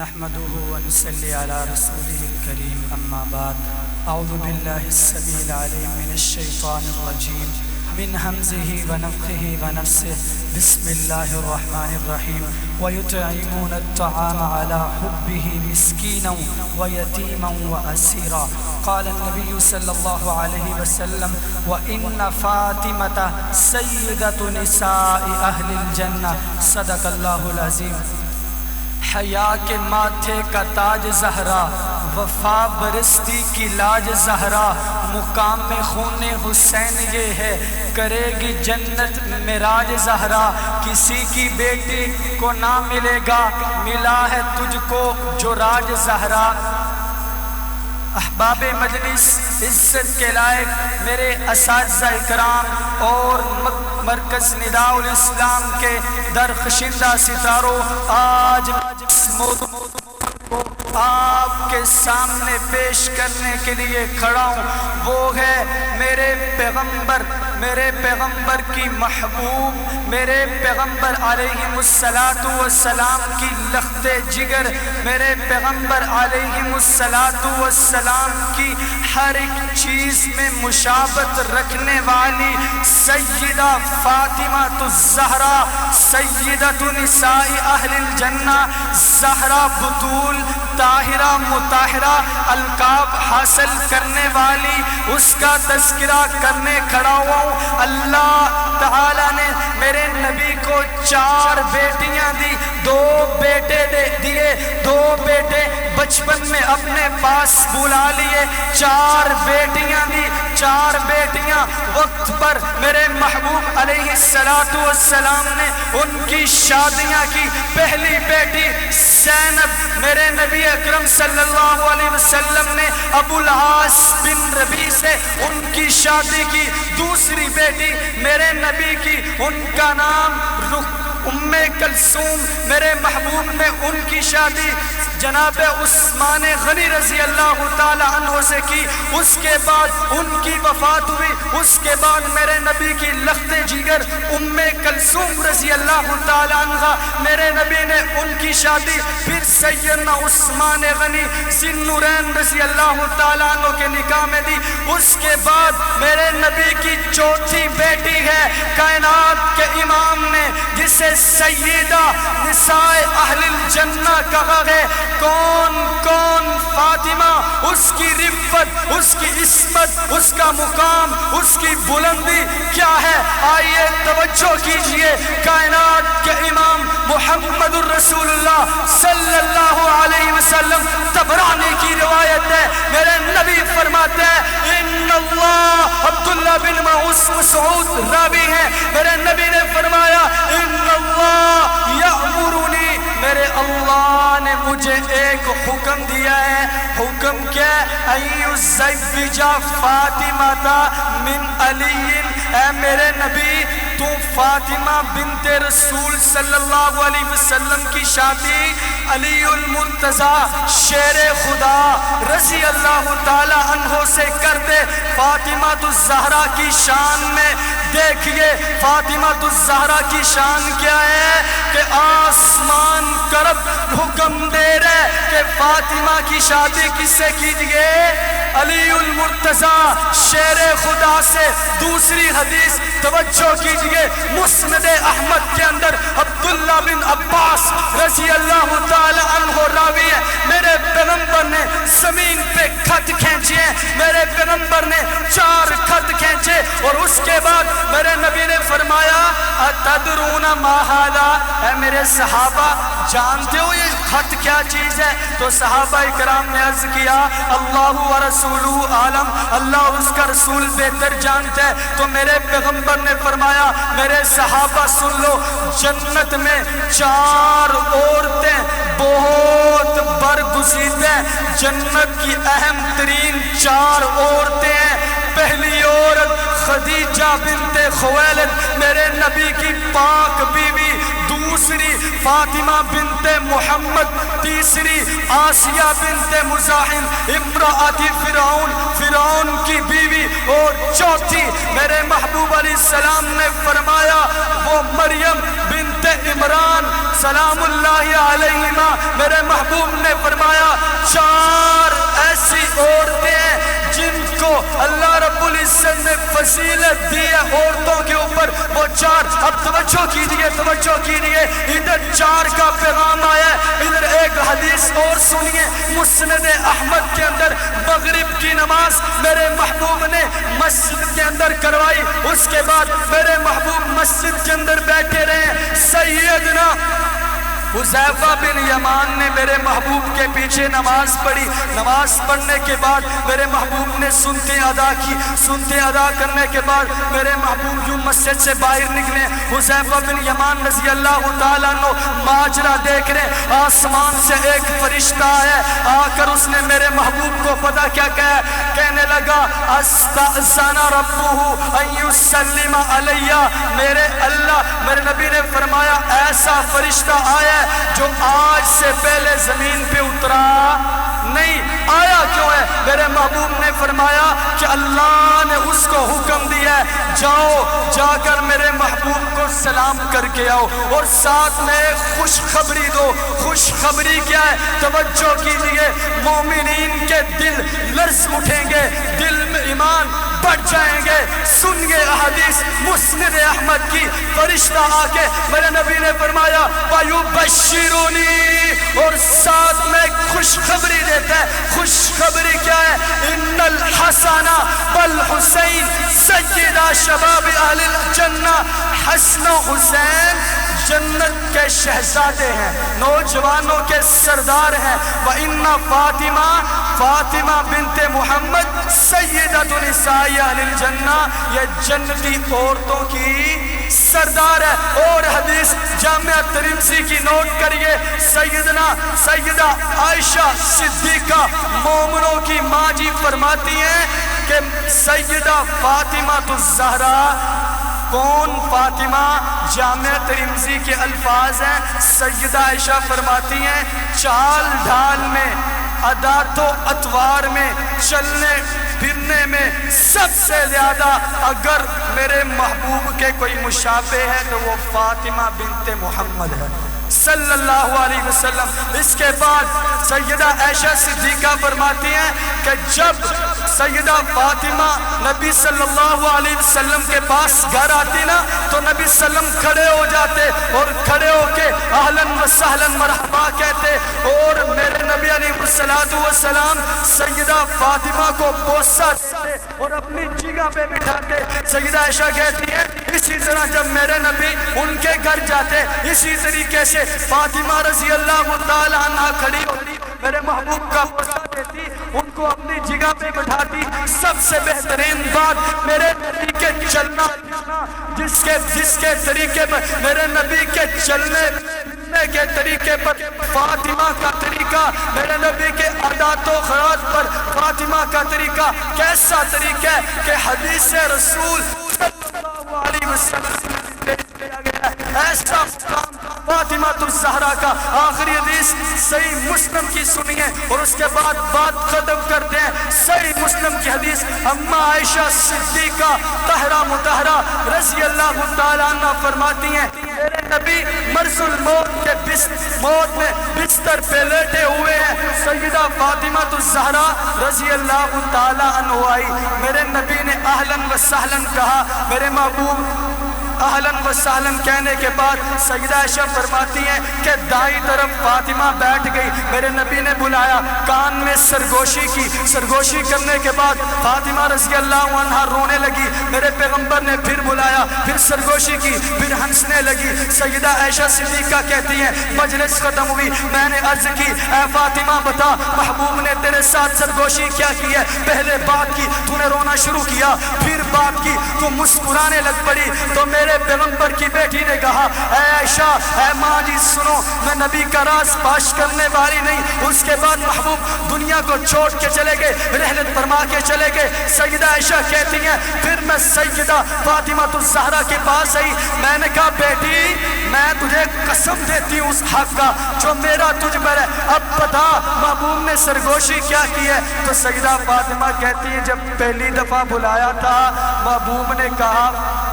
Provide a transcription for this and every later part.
نحمده ونصلي على رسوله الكريم أما بعد أعوذ بالله السميع العليم من الشيطان الرجيم من همزه ونفخه ونفسه بسم الله الرحمن الرحيم ويطعمون الطعام على حبه مسكينا ويتيما وأسيرا قال النبي صلى الله عليه وسلم وإن فاطمة سيدة نساء أهل الجنة صدق الله العظيم۔ حیا کے ماتھے کا تاج زہرا، وفا برستی کی لاج زہرا، مقام میں خون حسین یہ ہے، کرے گی جنت معراج زہرا۔ کسی کی بیٹی کو نہ ملے گا، ملا ہے تجھ کو جو راج زہرا۔ احباب مجلس، عزت کے لائق میرے اساتذہ اکرام اور مرکز نداء الاسلام کے درخشندہ ستاروں، آج اس موضوع کو آپ کے سامنے پیش کرنے کے لیے کھڑا ہوں۔ وہ ہے میرے پیغمبر کی محبوب، میرے پیغمبر علیہ السلام کی لخت جگر، میرے پیغمبر علیہ السلام کی ہر ایک چیز میں مشابہت رکھنے والی سیدہ فاطمہ الزہرا، سیدۃ نساء اہل الجنہ، زہرا بطول طاہرہ مطہرہ القاب حاصل کرنے والی، اس کا تذکرہ کرنے کھڑا ہوا ہوں۔ اللہ تعالیٰ نے میرے نبی کو 4 بیٹیاں دی، 2 بیٹے دیے، 2 بیٹے بچپن میں اپنے پاس بلا لیے، 4 بیٹیاں دی، 4 بیٹیاں وقت پر میرے محبوب علیہ السلام نے ان کی شادیاں کی۔ پہلی بیٹی زینب، میرے نبی اکرم صلی اللہ علیہ وسلم نے ابو العاص بن ربیع سے ان کی شادی کی۔ دوسری بیٹی میرے نبی کی، ان کا نام ام کلثوم، میرے محبوب نے ان کی شادی جناب عثمان غنی رضی اللہ تعالی عنہ سے کی۔ اس کے بعد ان کی وفات ہوئی، اس کے بعد میرے نبی کی لخت جگر ام کلثوم رضی اللہ تعالی عنہ، میرے نبی نے ان کی شادی پھر سیدنا عثمان غنی ذی النورین رضی اللہ تعالی عنہ کے نکاح میں دی۔ اس کے بعد میرے نبی کی چوتھی بیٹی ہے کائنات کے امام نے، جسے سیدہ نساء اہل الجنہ کہا ہے۔ کون فاطمہ، اس کی رفت، اس کی عصمت، اس کا مقام، اس کی بلندی کیا ہے؟ آئیے توجہ کیجئے۔ کائنات کے امام محمد الرسول اللہ صلی اللہ علیہ وسلم، طبرانی کی روایت ہے، میرے نبی فرماتے ہیں ان اللہ، عبداللہ بن مسعود راوی ہیں، میرے نبی نے فرمایا ان اللہ یأمرنی، میرے اللہ نے مجھے ایک حکم دیا ہے۔ حکم کیا ہے؟ ایُزَوِّجَ فاطمہ من علی، اے میرے نبی تو فاطمہ بنت رسول صلی اللہ علیہ وسلم کی شادی علی المرتضیٰ شیر خدا رضی اللہ تعالی عنہ سے کر دے۔ فاطمہ الزہرا کی شان میں دیکھیے، فاطمہ الزہرا کی شان کیا ہے کہ آسمان کرب حکم دے رہے کہ فاطمہ کی شادی کس سے کیجئے؟ علی المرتضیٰ شیر خدا سے۔ دوسری حدیث توجہ کیجئے، مسند احمد کے اندر عبداللہ بن عباس رضی اللہ تعالی عنہ راوی ہے، میرے پیغمبر نے زمین پہ خط کھینچے، میرے پیغمبر نے 4 خط کھینچے، اور اس کے بعد میرے نبی نے فرمایا اتدرون ما ھذا، اے میرے صحابہ جانتے ہو یہ خط کیا چیز ہے؟ تو صحابہ اکرام نے عرض کیا اللہ و رسولہ عالم، اللہ اس کا رسول بہتر جانتا ہے۔ تو میرے پیغمبر نے فرمایا میرے صحابہ سن لو، جنت میں 4 عورتیں بہت برگزیدہ ہیں، جنت کی اہم ترین 4 عورتیں ہیں۔ پہلی عورت خدیجہ بنت خویلد، میرے نبی کی پاک بیوی، دوسری فاطمہ بنت محمد، تیسری آسیہ بنت مزاحم امرأت فرعون کی بیوی، اور چوتھی میرے محبوب علیہ السلام نے فرمایا وہ مریم بنت عمران سلام اللہ علیہما میرے محبوب نے فرمایا 4 ایسی عورتیں ہیں جن کو اللہ رب العزت نے فضیلت دی ہے عورتوں کے اوپر، وہ 4. اب توجہ کیجئے ادھر 4 کا پیغام آیا ہے، ادھر ایک حدیث اور سنیے. مسند احمد کے اندر مغرب کی نماز میرے محبوب نے مسجد کے اندر کروائی، اس کے بعد میرے محبوب مسجد کے اندر بیٹھے رہے. سیدنا حذیفہ بن یمان نے میرے محبوب کے پیچھے نماز پڑھی. نماز پڑھنے کے بعد میرے محبوب نے سنتے ادا کرنے کے بعد میرے محبوب یوں مسجد سے باہر نکلے. حذیفہ بن یمان رضی اللہ تعالیٰ عنہ ماجرا دیکھ رہے، آسمان سے ایک فرشتہ ہے، آ کر اس نے میرے محبوب کو پتہ کیا کہنے لگا، استأذن ربہ ان یسلم علی. میرے نبی نے فرمایا ایسا فرشتہ آیا جو آج سے پہلے زمین پہ اترا نہیں. آیا کیوں ہے؟ میرے محبوب نے فرمایا کہ اللہ نے اس کو حکم دیا ہے جا کر میرے محبوب کو سلام کر کے آؤ اور ساتھ میں خوشخبری دو. خوشخبری کیا ہے؟ توجہ کیجئے، مومنین کے دل لرز اٹھیں گے، دل میں ایمان بڑھ جائیں گے. سنیے احادیث مسند احمد کی. فرشتہ آ کے میرے نبی نے فرمایا وَيُبَشِّرُنِي، اور ساتھ میں خوشخبری دیتا ہے. خوشخبری کیا ہے؟ ان الحسن والحسین سیدہ شباب اہل الجنہ. حسن و حسین جنت کے شہزادے ہیں، نوجوانوں کے سردار ہیں. وَإِنَّ فاطمہ بنت محمد سیدۃ نساء اہل الجنہ، یہ جنتی عورتوں کی سردار ہے. اور حدیث جامعہ ترمذی کی نوٹ کریے، سیدہ عائشہ صدیقہ مومنوں کی ماں جی فرماتی ہیں کہ سیدہ فاطمہ الزہرا. کون فاطمہ؟ جامعہ ترمذی کے الفاظ ہیں. سیدہ عائشہ فرماتی ہیں چال ڈھال میں، عادات و اطوار میں، چلنے پھرنے میں سب سے زیادہ اگر میرے محبوب کے کوئی مشابہ ہے تو وہ فاطمہ بنت محمد ہے صلی اللہ علیہ وسلم. اس کے بعد سیدہ عائشہ صدیقہ فرماتی ہیں کہ جب سیدہ فاطمہ نبی صلی اللہ علیہ وسلم کے پاس گھر آتی نا تو نبی صلی اللہ علیہ وسلم کھڑے ہو جاتے اور کھڑے ہو کے اہلاً و سہلاً مرحبا کہتے، اور میرے نبی علیہ السلام سیدہ فاطمہ کو بوسہ دیتے اور اپنی جگہ پہ بٹھاتے. سیدہ عائشہ کہتی ہے اسی طرح جب میرے نبی ان کے گھر جاتے اسی طریقے سے فاطمہ رضی اللہ تعالی عنہ کھڑی ہوتی، میرے محبوب کا بوسہ دیتی، ان کو اپنی جگہ پہ بٹھاتی. سب سے بہترین بات میرے نبی کے چلنا جس کے طریقے پر میرے نبی کے چلنے کے طریقے پر فاطمہ کا طریقہ، میرے نبی کے عادات و خیرات پر فاطمہ کا طریقہ کیسا طریقہ ہے کہ حدیث رسول صلی اللہ علیہ وسلم ایسا فاطمہ الزہرا کا. آخری حدیث صحیح مسلم کی سنیے اور اس کے بعد بات ختم کرتے ہیں. صحیح مسلم کی حدیث اما عائشہ صدیقہ طاہرہ مطہرہ رضی اللہ تعالیٰ عنہ فرماتی ہیں میرے نبی مرض الموت کے موت میں بستر پہ لیٹے ہوئے ہیں. سیدہ فاطمہ الزہرا رضی اللہ تعالیٰ عنہ آئی، میرے نبی نے اہلاً و سہلاً کہا. میرے محبوب اہلاً و سہلاً کہنے کے بعد سیدہ عائشہ فرماتی ہیں کہ دائیں طرف فاطمہ بیٹھ گئی. میرے نبی نے بلایا، کان میں سرگوشی کی. سرگوشی کرنے کے بعد فاطمہ رضی اللہ عنہا رونے لگی. میرے پیغمبر نے پھر بلایا، پھر سرگوشی کی، پھر ہنسنے لگی. سیدہ عائشہ صدیقہ کہتی ہیں مجلس ختم ہوئی، میں نے عرض کی اے فاطمہ بتا محبوب نے تیرے ساتھ سرگوشی کیا کی ہے؟ پہلے بات کی تو نے رونا شروع کیا، پھر بات کی تو مسکرانے لگ پڑی. تو میرے پیغمبر کی بیٹی نے کہا اے عائشہ اے ماں جی سنو، میں نبی کا راز پاش کرنے والی نہیں. اس کے بعد محبوب دنیا کو چھوڑ کے چلے گئے، رحلت فرما کے چلے گئے. سیدہ عائشہ کہتی ہیں پھر میں سیدہ فاطمہ الزہرا کے پاس آئی. میں نے کہا بیٹی میں تجھے قسم دیتی ہوں اس حق کا جو میرا تجھ پر ہے، اب بتا محبوب نے سرگوشی کیا کی ہے؟ تو سیدہ فاطمہ کہتی ہے جب پہلی دفعہ بلایا تھا محبوب نے کہا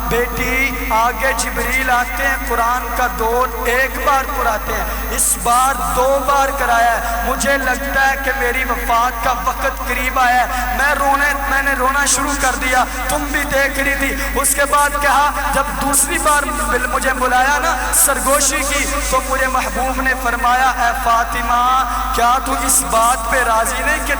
بیٹی آگے جبریل آتے ہیں، قرآن کا دور ایک بار پڑھاتے ہیں، اس بار 2 بار کرایا ہے، مجھے لگتا ہے کہ میری وفات کا وقت قریب آیا ہے، میں نے رونا شروع کر دیا، تم بھی دیکھ رہی تھی۔ اس کے بعد کہا جب دوسری بار مجھے بلایا نا سرگوشی کی، تو مجھے محبوب نے فرمایا اے فاطمہ کیا تو اس بات پہ راضی نہیں کہ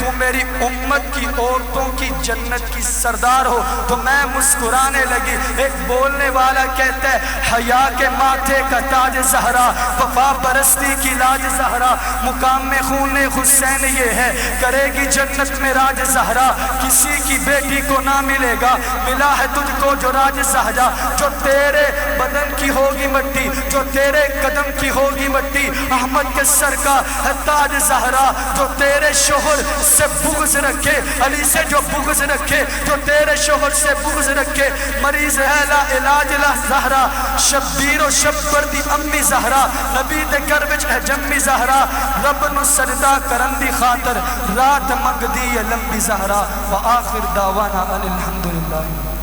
تو میری امت کی عورتوں کی جنت کی سردار ہو؟ تو میں مسکرانے لگی۔ ایک بولنے والا کہتا ہے حیا کے ماتھے کا تاج زہرا، وفا پرستی کی لاج زہرا، مقام میں خون حسین یہ ہے، کرے گی جنت میں راج زہرا، کسی کی بیٹی کو نہ ملے گا ملا ہے تجھ کو جو راج زہرا، جو تیرے بدن کی ہوگی مٹی، جو تیرے قدم کی ہوگی مٹی، احمد کے سر کا ہے تاج زہرا، جو تیرے شوہر سے بغض رکھے، علی سے جو بغض رکھے، جو تیرے شوہر سے بغض رکھے، مریض ہے لا علاج لا زہرا، شبیر و شبر دی امی زہرا، نبی دے گھر وچ ہے جمی زہرا، رب نو سجدہ کرن دی خاطر رات منگ دی ہے لمبی زہرا، وآخر دعوانا الحمدللہ۔